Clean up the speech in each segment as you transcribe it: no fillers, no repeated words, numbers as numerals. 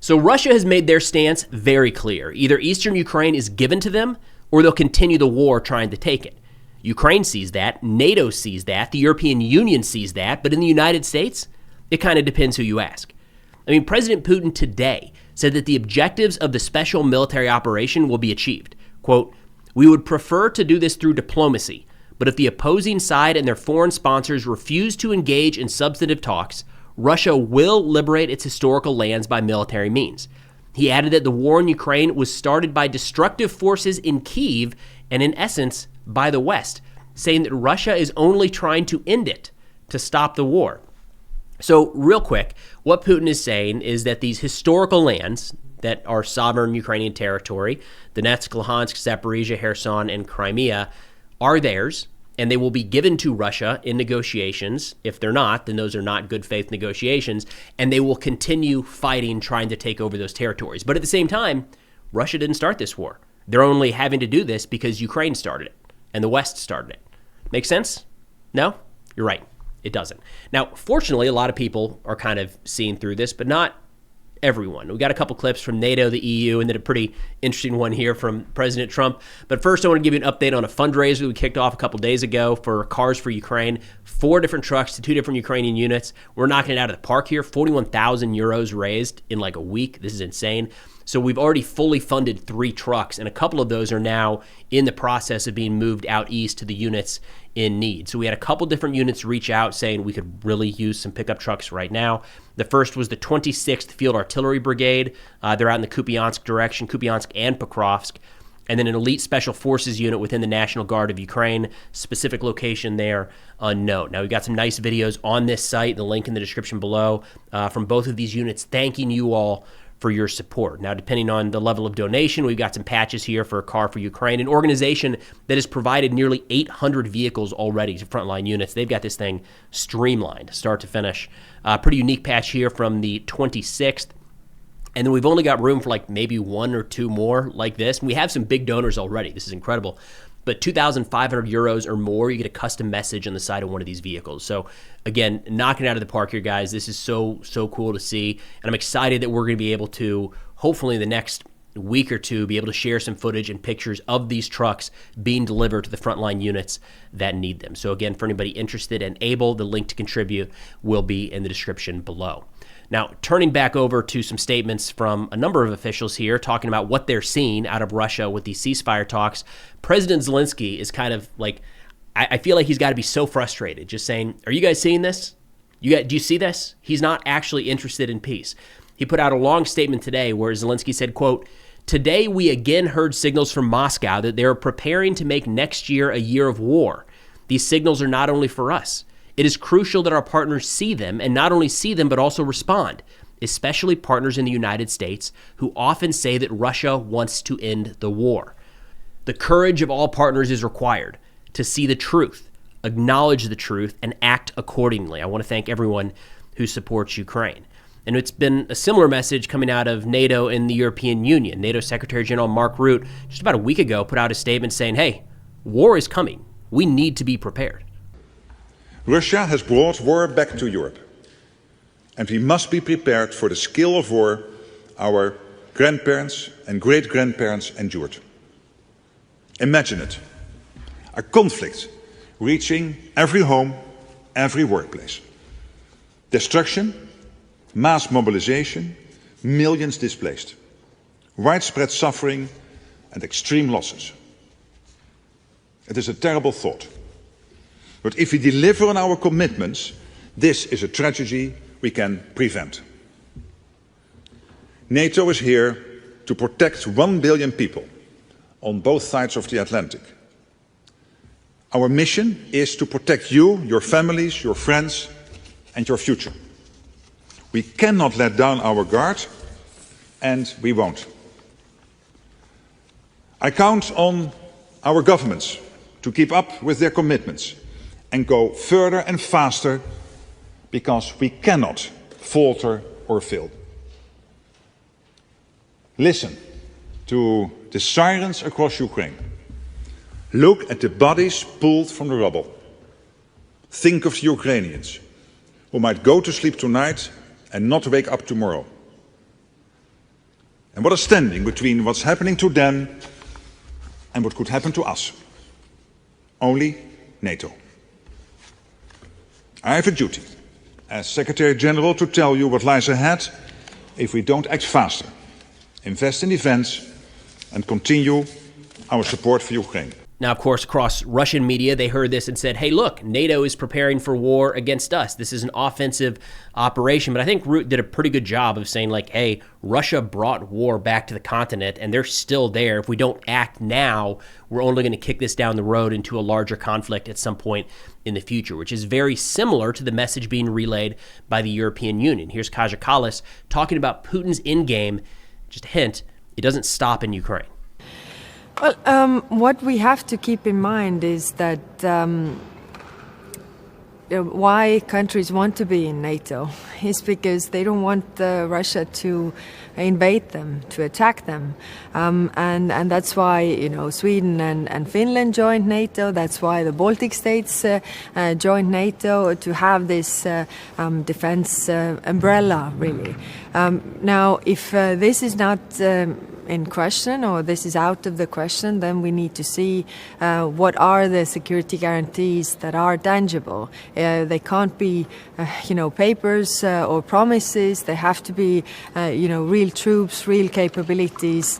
So Russia has made their stance very clear. Either eastern Ukraine is given to them or they'll continue the war trying to take it. Ukraine sees that, NATO sees that, the European Union sees that, but in the United States, it kind of depends who you ask. I mean, President Putin today said that the objectives of the special military operation will be achieved. Quote, "We would prefer to do this through diplomacy, but if the opposing side and their foreign sponsors refuse to engage in substantive talks, Russia will liberate its historical lands by military means." He added that the war in Ukraine was started by destructive forces in Kyiv and, in essence, by the West, saying that Russia is only trying to end it, to stop the war. So, real quick, what Putin is saying is that these historical lands that are sovereign Ukrainian territory, Donetsk, Luhansk, Zaporizhia, Kherson, and Crimea, are theirs, and they will be given to Russia in negotiations. If they're not, then those are not good faith negotiations, and they will continue fighting, trying to take over those territories. But at the same time, Russia didn't start this war. They're only having to do this because Ukraine started it, and the West started it. Make sense? No? You're right. It doesn't. Now, fortunately, a lot of people are kind of seeing through this, but not everyone. We got a couple clips from NATO, the EU, and then a pretty interesting one here from President Trump. But first, I want to give you an update on a fundraiser we kicked off a couple days ago for Cars for Ukraine. 4 different trucks to 2 different Ukrainian units. We're knocking it out of the park here. 41,000 euros raised in like a week. This is insane. So we've already fully funded 3 trucks, and a couple of those are now in the process of being moved out east to the units in need. So we had a couple different units reach out saying we could really use some pickup trucks right now. The first was the 26th Field Artillery Brigade. They're out in the Kupiansk direction, Kupiansk and Pokrovsk. And then an elite special forces unit within the National Guard of Ukraine. Specific location there, unknown. Now, we've got some nice videos on this site, the link in the description below, from both of these units, thanking you all for your support. Now, depending on the level of donation, we've got some patches here for a Car for Ukraine, an organization that has provided nearly 800 vehicles already to frontline units. They've got this thing streamlined, start to finish. Pretty unique patch here from the 26th. And then we've only got room for like maybe 1 or 2 more like this. And we have some big donors already. This is incredible. But 2,500 euros or more, you get a custom message on the side of one of these vehicles. So again, knocking it out of the park here, guys. This is so cool to see. And I'm excited that we're going to be able to, hopefully in the next week or 2, be able to share some footage and pictures of these trucks being delivered to the frontline units that need them. So again, for anybody interested and able, the link to contribute will be in the description below. Now, turning back over to some statements from a number of officials here talking about what they're seeing out of Russia with these ceasefire talks, President Zelensky is kind of like, I feel like he's got to be so frustrated, just saying, are you guys seeing this? Do you see this? He's not actually interested in peace. He put out a long statement today where Zelensky said, quote, "Today we again heard signals from Moscow that they are preparing to make next year a year of war. These signals are not only for us. It is crucial that our partners see them, and not only see them, but also respond, especially partners in the United States who often say that Russia wants to end the war. The courage of all partners is required to see the truth, acknowledge the truth, and act accordingly." I want to thank everyone who supports Ukraine. And it's been a similar message coming out of NATO and the European Union. NATO Secretary General Mark Rutte, just about a week ago, put out a statement saying, hey, war is coming. We need to be prepared. Russia has brought war back to Europe, and we must be prepared for the scale of war our grandparents and great-grandparents endured. Imagine it, a conflict reaching every home, every workplace. Destruction, mass mobilization, millions displaced, widespread suffering and extreme losses. It is a terrible thought. But if we deliver on our commitments, this is a tragedy we can prevent. NATO is here to protect 1 billion people on both sides of the Atlantic. Our mission is to protect you, your families, your friends, and your future. We cannot let down our guard, and we won't. I count on our governments to keep up with their commitments and go further and faster, because we cannot falter or fail. Listen to the sirens across Ukraine. Look at the bodies pulled from the rubble. Think of the Ukrainians who might go to sleep tonight and not wake up tomorrow. and what is standing between what's happening to them and what could happen to us? Only NATO. I have a duty as Secretary General to tell you what lies ahead if we don't act faster, invest in defense, and continue our support for Ukraine. Now, of course, across Russian media, they heard this and said, hey, look, NATO is preparing for war against us. This is an offensive operation. But I think Root did a pretty good job of saying, like, hey, Russia brought war back to the continent, and they're still there. If we don't act now, we're only going to kick this down the road into a larger conflict at some point in the future, which is very similar to the message being relayed by the European Union. Here's Kaja Kallas talking about Putin's endgame. Just a hint, it doesn't stop in Ukraine. Well, what we have to keep in mind is that why countries want to be in NATO is because they don't want Russia to invade them, to attack them. And that's why, Sweden and Finland joined NATO. That's why the Baltic states joined NATO, to have this defense umbrella, really. Now, if this is not in question, or this is out of the question, then we need to see what are the security guarantees that are tangible. They can't be, papers or promises. They have to be, real troops, real capabilities,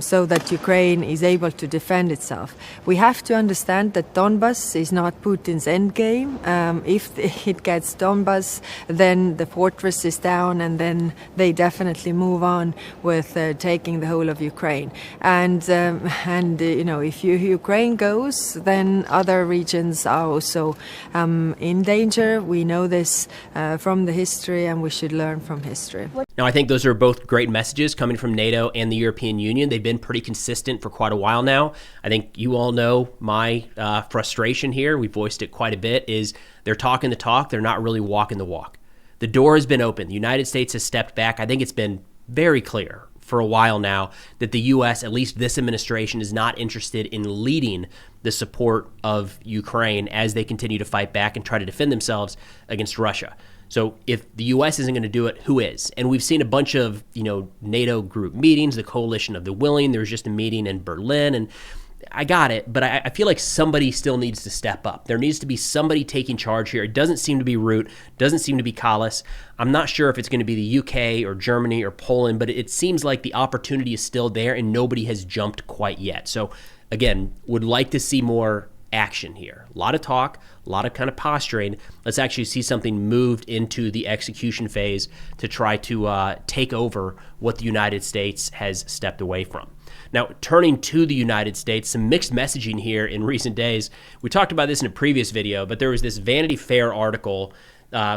so that Ukraine is able to defend itself. We have to understand that Donbas is not Putin's endgame. If it gets Donbas, then the fortress is down, and then they definitely move on with taking the whole of Ukraine. And if Ukraine goes, then other regions are also in danger. We know this from the history, and we should learn from history. Now, I think those are both great messages coming from NATO and the European Union. They've been pretty consistent for quite a while now. I think you all know my frustration here. We voiced it quite a bit, is they're talking the talk. They're not really walking the walk. The door has been open. The United States has stepped back. I think it's been very clear for a while now that the U.S., at least this administration, is not interested in leading the support of Ukraine as they continue to fight back and try to defend themselves against Russia. So if the U.S. isn't going to do it, who is? And we've seen a bunch of, NATO group meetings, the Coalition of the Willing. There was just a meeting in Berlin, and I got it, but I feel like somebody still needs to step up. There needs to be somebody taking charge here. It doesn't seem to be Root, doesn't seem to be Kallas. I'm not sure if it's going to be the UK or Germany or Poland, but it seems like the opportunity is still there and nobody has jumped quite yet. So again, would like to see more action here. A lot of talk, a lot of kind of posturing. Let's actually see something moved into the execution phase to try to take over what the United States has stepped away from. Now, turning to the United States, some mixed messaging here in recent days. We talked about this in a previous video, but there was this Vanity Fair article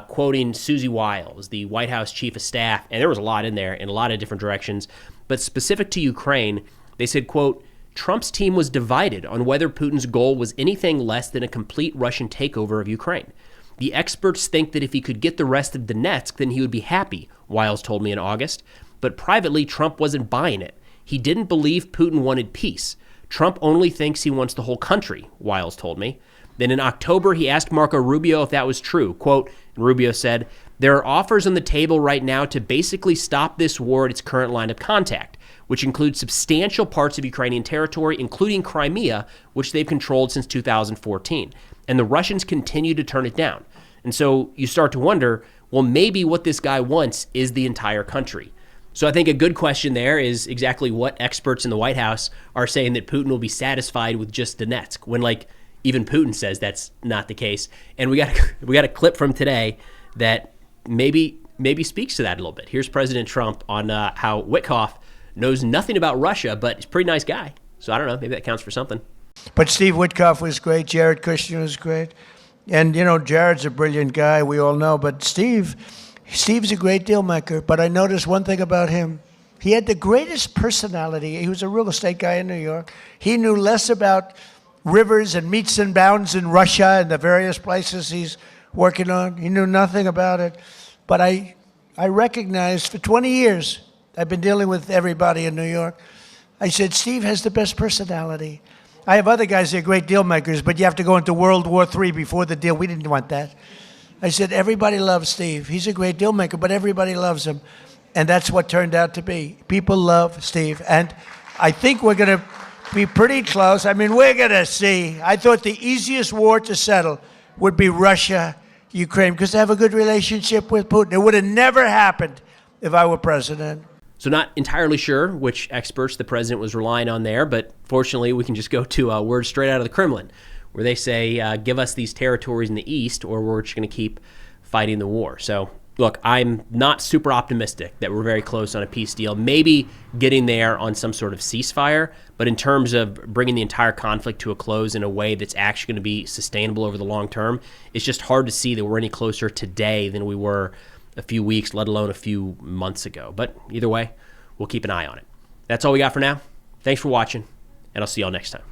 quoting Susie Wiles, the White House chief of staff, and there was a lot in there in a lot of different directions. But specific to Ukraine, they said, quote, Trump's team was divided on whether Putin's goal was anything less than a complete Russian takeover of Ukraine. The experts think that if he could get the rest of Donetsk, then he would be happy, Wiles told me in August. But privately, Trump wasn't buying it. He didn't believe Putin wanted peace. Trump only thinks he wants the whole country, Wiles told me. Then in October, he asked Marco Rubio if that was true. Quote, and Rubio said, there are offers on the table right now to basically stop this war at its current line of contact, which includes substantial parts of Ukrainian territory, including Crimea, which they've controlled since 2014. And the Russians continue to turn it down. And so you start to wonder, well, maybe what this guy wants is the entire country. So I think a good question there is exactly what experts in the White House are saying, that Putin will be satisfied with just Donetsk, when even Putin says that's not the case. And we got a clip from today that maybe speaks to that a little bit. Here's President Trump on how Witkoff knows nothing about Russia, but he's a pretty nice guy. So I don't know, maybe that counts for something. But Steve Witkoff was great. Jared Kushner was great. And, Jared's a brilliant guy, we all know. But Steve's a great deal maker, but I noticed one thing about him. He had the greatest personality. He was a real estate guy in New York. He knew less about rivers and meets and bounds in Russia and the various places he's working on. He knew nothing about it. But I recognized for 20 years, I've been dealing with everybody in New York. I said, Steve has the best personality. I have other guys that are great deal makers, but you have to go into World War III before the deal. We didn't want that. I said, everybody loves Steve. He's a great deal maker, but everybody loves him. And that's what turned out to be. People love Steve. And I think we're going to be pretty close. I mean, we're going to see. I thought the easiest war to settle would be Russia, Ukraine, because they have a good relationship with Putin. It would have never happened if I were president. So not entirely sure which experts the president was relying on there, but fortunately we can just go to words straight out of the Kremlin, where they say, give us these territories in the east or we're just going to keep fighting the war. So look, I'm not super optimistic that we're very close on a peace deal, maybe getting there on some sort of ceasefire, but in terms of bringing the entire conflict to a close in a way that's actually going to be sustainable over the long term, it's just hard to see that we're any closer today than we were a few weeks, let alone a few months ago. But either way, we'll keep an eye on it. That's all we got for now. Thanks for watching, and I'll see y'all next time.